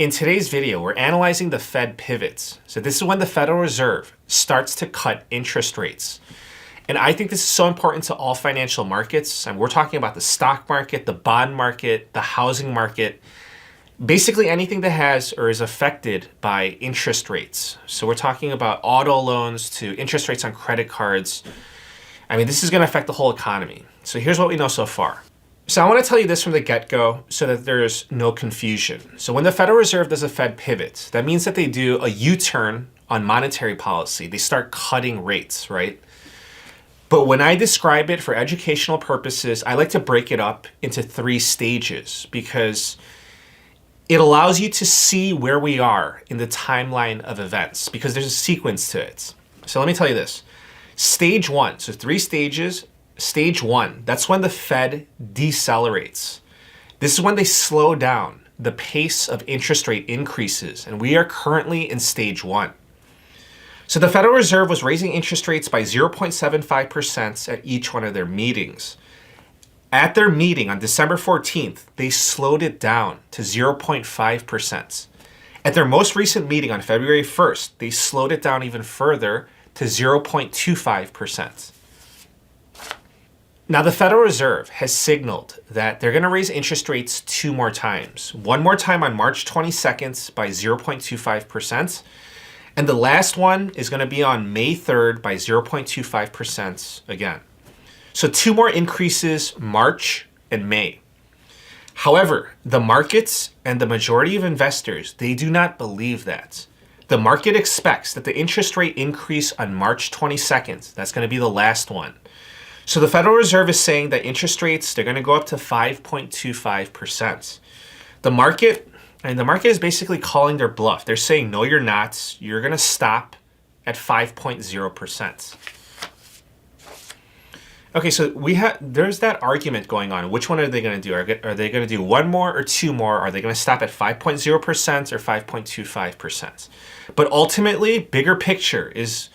In today's video, we're analyzing the Fed pivots. So this is when the Federal Reserve starts to cut interest rates. And I think this is so important to all financial markets. And we're talking about the stock market, the bond market, the housing market, basically anything that has or is affected by interest rates. So we're talking about auto loans to interest rates on credit cards. I mean, this is going to affect the whole economy. So here's what we know so far. So I want to tell you this from the get-go so that there's no confusion. So when the Federal Reserve does a Fed pivot, that means that they do a U-turn on monetary policy. They start cutting rates, right? But when I describe it for educational purposes, I like to break it up into 3 stages because it allows you to see where we are in the timeline of events because there's a sequence to it. So let me tell you this. Stage 1, so 3 stages. Stage 1, that's when the Fed decelerates. This is when they slow down the pace of interest rate increases, and we are currently in stage 1. So the Federal Reserve was raising interest rates by 0.75% at each one of their meetings. At their meeting on December 14th, they slowed it down to 0.5%. At their most recent meeting on February 1st, they slowed it down even further to 0.25%. Now, the Federal Reserve has signaled that they're going to raise interest rates 2 more times. One more time on March 22nd by 0.25%. And the last one is going to be on May 3rd by 0.25% again. So 2 more increases, March and May. However, the markets and the majority of investors, they do not believe that. The market expects that the interest rate increase on March 22nd, that's going to be the last one. So the Federal Reserve is saying that interest rates, they're going to go up to 5.25%. The market is basically calling their bluff. They're saying, no, you're not. You're going to stop at 5.0%. Okay, so there's that argument going on. Which one are they going to do? Are they going to do 1 more or 2 more? Are they going to stop at 5.0% or 5.25%? But ultimately, bigger picture is,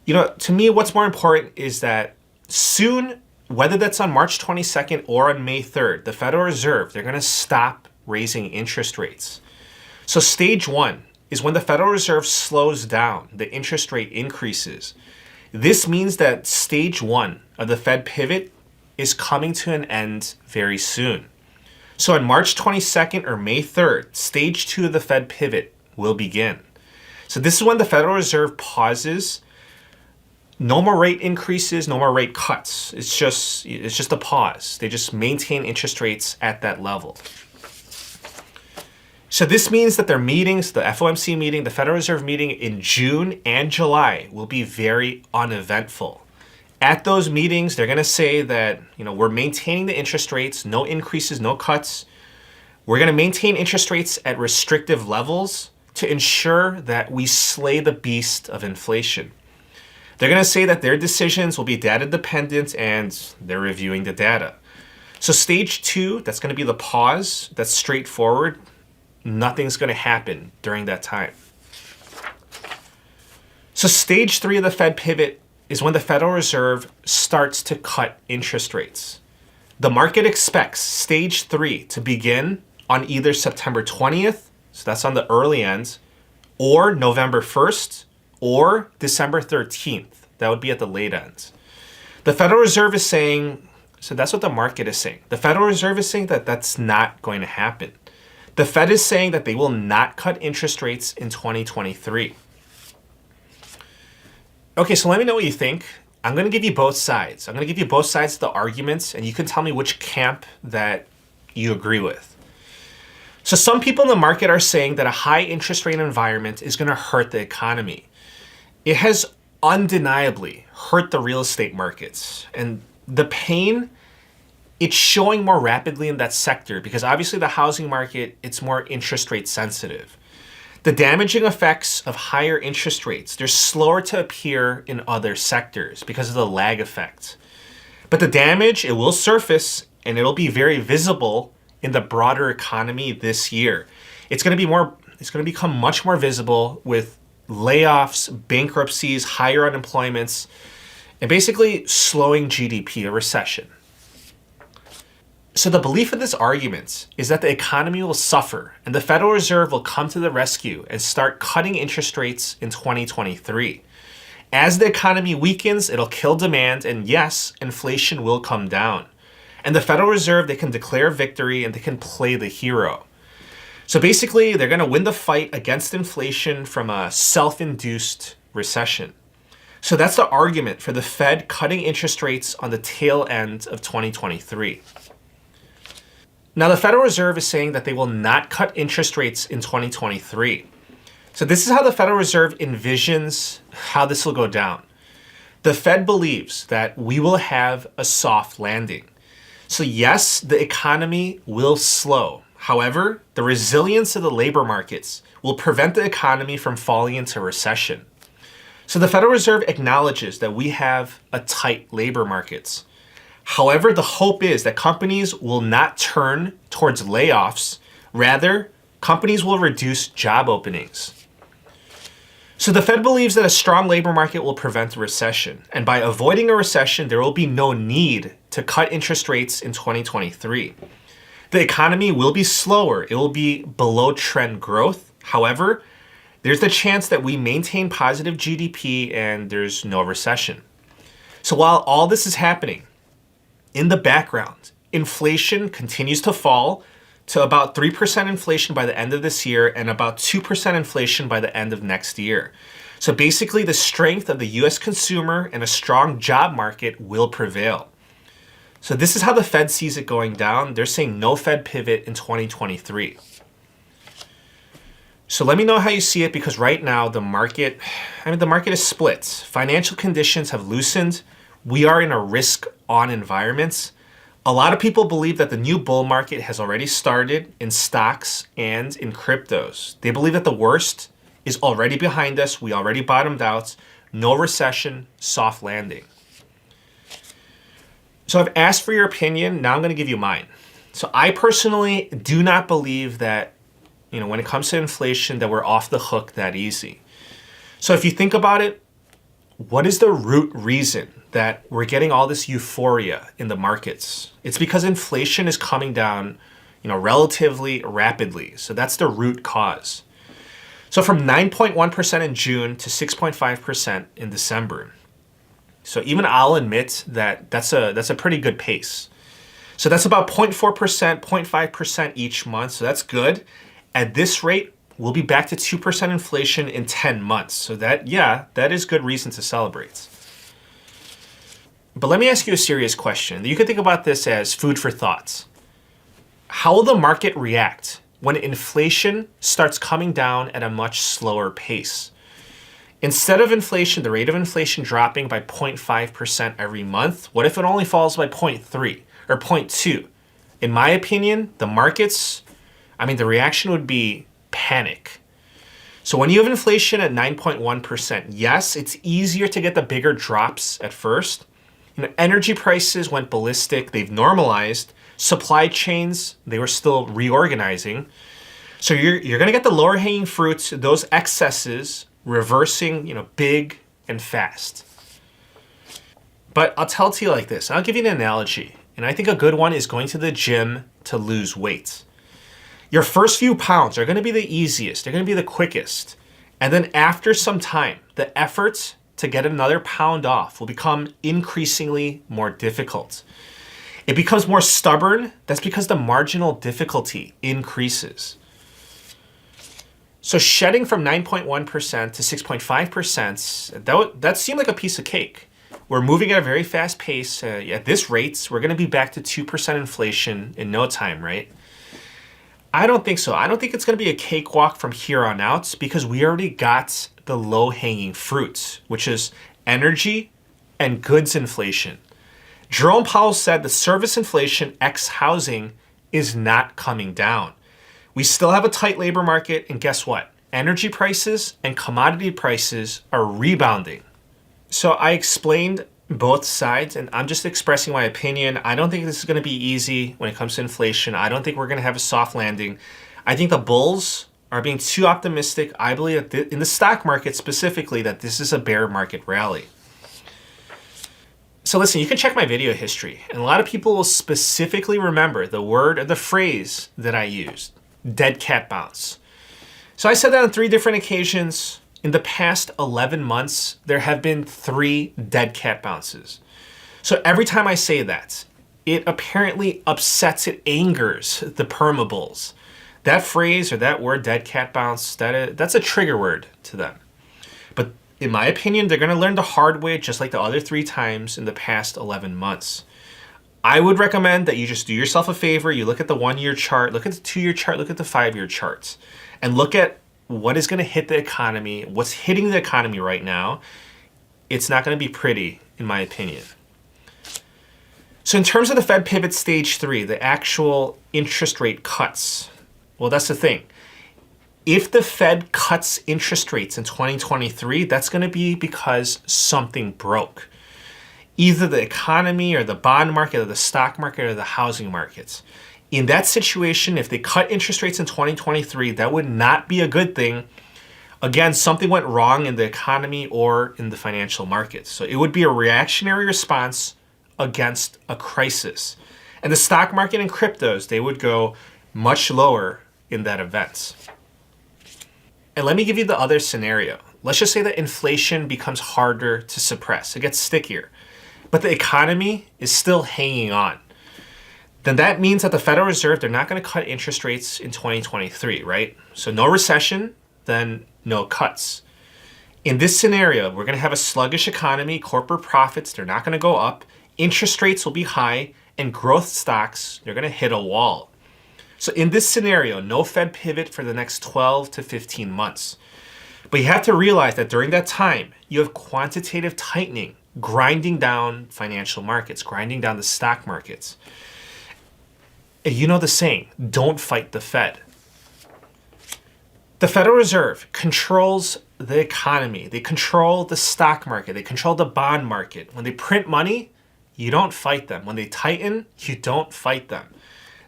to me, what's more important is that soon, whether that's on March 22nd or on May 3rd, the Federal Reserve, they're going to stop raising interest rates. So stage 1 is when the Federal Reserve slows down the interest rate increases. This means that stage 1 of the Fed pivot is coming to an end very soon. So on March 22nd or May 3rd, stage 2 of the Fed pivot will begin. So this is when the Federal Reserve pauses. No more rate increases, no more rate cuts. It's just a pause. They just maintain interest rates at that level. So this means that their meetings, the FOMC meeting, the Federal Reserve meeting in June and July will be very uneventful. At those meetings, they're going to say that, we're maintaining the interest rates, no increases, no cuts. We're going to maintain interest rates at restrictive levels to ensure that we slay the beast of inflation. They're going to say that their decisions will be data dependent and they're reviewing the data. So stage 2, that's going to be the pause. That's straightforward. Nothing's going to happen during that time. So stage 3 of the Fed pivot is when the Federal Reserve starts to cut interest rates. The market expects stage 3 to begin on either September 20th, so that's on the early end, or November 1st, or December 13th. That would be at the late end. The Federal Reserve is saying, so that's what the market is saying. The Federal Reserve is saying that that's not going to happen. The Fed is saying that they will not cut interest rates in 2023. Okay, so let me know what you think. I'm going to give you both sides. I'm going to give you both sides of the arguments, and you can tell me which camp that you agree with. So some people in the market are saying that a high interest rate environment is going to hurt the economy. It has undeniably hurt the real estate markets. And the pain, it's showing more rapidly in that sector because obviously the housing market, it's more interest rate sensitive. The damaging effects of higher interest rates, they're slower to appear in other sectors because of the lag effect. But the damage, it will surface and it'll be very visible in the broader economy this year. It's going to become much more visible with layoffs, bankruptcies, higher unemployments, and basically slowing GDP, a recession. So the belief of this argument is that the economy will suffer and the Federal Reserve will come to the rescue and start cutting interest rates in 2023. As the economy weakens, it'll kill demand, and yes, inflation will come down. And the Federal Reserve, they can declare victory and they can play the hero. So basically, they're going to win the fight against inflation from a self-induced recession. So that's the argument for the Fed cutting interest rates on the tail end of 2023. Now, the Federal Reserve is saying that they will not cut interest rates in 2023. So this is how the Federal Reserve envisions how this will go down. The Fed believes that we will have a soft landing. So yes, the economy will slow. However, the resilience of the labor markets will prevent the economy from falling into recession. So the Federal Reserve acknowledges that we have a tight labor markets. However, the hope is that companies will not turn towards layoffs. Rather, companies will reduce job openings. So the Fed believes that a strong labor market will prevent a recession. And by avoiding a recession, there will be no need to cut interest rates in 2023. The economy will be slower. It will be below trend growth. However, there's the chance that we maintain positive GDP and there's no recession. So while all this is happening, in the background, inflation continues to fall to about 3% inflation by the end of this year and about 2% inflation by the end of next year. So basically, the strength of the US consumer and a strong job market will prevail. So this is how the Fed sees it going down. They're saying no Fed pivot in 2023. So let me know how you see it, because right now the market is split. Financial conditions have loosened. We are in a risk-on environment. A lot of people believe that the new bull market has already started in stocks and in cryptos. They believe that the worst is already behind us. We already bottomed out. No recession, soft landing. So I've asked for your opinion. Now I'm going to give you mine. So I personally do not believe that, when it comes to inflation, that we're off the hook that easy. So if you think about it, what is the root reason that we're getting all this euphoria in the markets? It's because inflation is coming down, relatively rapidly. So that's the root cause. So from 9.1% in June to 6.5% in December. So even I'll admit that that's a pretty good pace. So that's about 0.4%, 0.5% each month. So that's good. At this rate, we'll be back to 2% inflation in 10 months. So that is good reason to celebrate. But let me ask you a serious question. You could think about this as food for thought. How will the market react when inflation starts coming down at a much slower pace? Instead of inflation, the rate of inflation dropping by 0.5% every month, what if it only falls by 0.3 or 0.2? In my opinion, the reaction would be panic. So when you have inflation at 9.1%, yes, it's easier to get the bigger drops at first. Energy prices went ballistic. They've normalized. Supply chains, they were still reorganizing. So you're going to get the lower hanging fruits, those excesses reversing, big and fast. But I'll tell it to you like this. I'll give you an analogy. And I think a good one is going to the gym to lose weight. Your first few pounds are going to be the easiest. They're going to be the quickest. And then after some time, the effort to get another pound off will become increasingly more difficult. It becomes more stubborn. That's because the marginal difficulty increases. So shedding from 9.1% to 6.5%, that seemed like a piece of cake. We're moving at a very fast pace. At this rate, we're going to be back to 2% inflation in no time, right? I don't think so. I don't think it's going to be a cakewalk from here on out, because we already got the low-hanging fruits, which is energy and goods inflation. Jerome Powell said the service inflation ex housing is not coming down. We still have a tight labor market, and guess what? Energy prices and commodity prices are rebounding. So I explained both sides, and I'm just expressing my opinion. I don't think this is going to be easy when it comes to inflation. I don't think we're going to have a soft landing. I think the bulls are being too optimistic. I believe that in the stock market specifically, that this is a bear market rally. So listen, you can check my video history, and a lot of people will specifically remember the word or the phrase that I used, dead cat bounce. So I said that on 3 different occasions. In the past 11 months, there have been 3 dead cat bounces. So every time I say that, it apparently upsets, it angers the permabulls. That phrase or that word, dead cat bounce, that's a trigger word to them. But in my opinion, they're going to learn the hard way, just like the other 3 times in the past 11 months. I would recommend that you just do yourself a favor. You look at the 1-year chart, look at the 2-year chart, look at the 5-year charts, and look at what is going to hit the economy, what's hitting the economy right now. It's not going to be pretty, in my opinion. So in terms of the Fed pivot stage 3, the actual interest rate cuts, well, that's the thing. If the Fed cuts interest rates in 2023, that's going to be because something broke. Either the economy or the bond market or the stock market or the housing markets. In that situation, if they cut interest rates in 2023, that would not be a good thing. Again, something went wrong in the economy or in the financial markets. So it would be a reactionary response against a crisis. And the stock market and cryptos, they would go much lower in that event. And let me give you the other scenario. Let's just say that inflation becomes harder to suppress. It gets stickier. But the economy is still hanging on. Then that means that the Federal Reserve, they're not going to cut interest rates in 2023, right? So no recession, then no cuts. In this scenario, we're going to have a sluggish economy, corporate profits, they're not going to go up, interest rates will be high, and growth stocks, they're going to hit a wall. So in this scenario, no Fed pivot for the next 12 to 15 months. But you have to realize that during that time, you have quantitative tightening, grinding down financial markets, grinding down the stock markets. And you know the saying, don't fight the Fed. The Federal Reserve controls the economy. They control the stock market. They control the bond market. When they print money, you don't fight them. When they tighten, you don't fight them.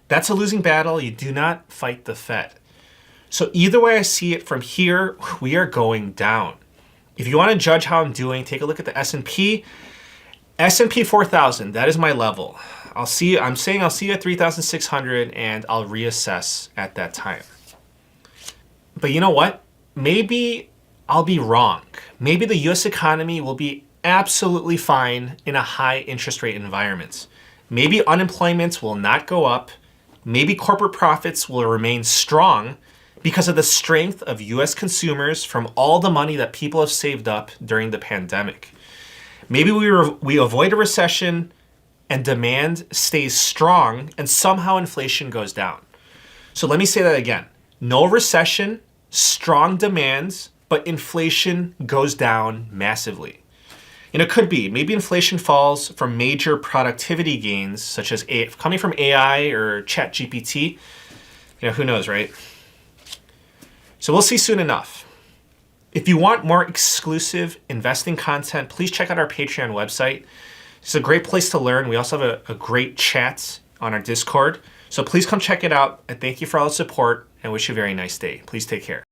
That's a losing battle. You do not fight the Fed. So either way I see it from here, we are going down. If you want to judge how I'm doing, take a look at the S&P. S&P 4000, that is my level. I'm saying I'll see you at 3,600 and I'll reassess at that time. But you know what? Maybe I'll be wrong. Maybe the US economy will be absolutely fine in a high interest rate environment. Maybe unemployment will not go up. Maybe corporate profits will remain strong because of the strength of US consumers from all the money that people have saved up during the pandemic. Maybe we avoid a recession and demand stays strong and somehow inflation goes down. So let me say that again. No recession, strong demands, but inflation goes down massively. And it could be, maybe inflation falls from major productivity gains, such as coming from AI or ChatGPT. Who knows, right? So we'll see soon enough. If you want more exclusive investing content, please check out our Patreon website. It's a great place to learn. We also have a great chat on our Discord. So please come check it out. And thank you for all the support and wish you a very nice day. Please take care.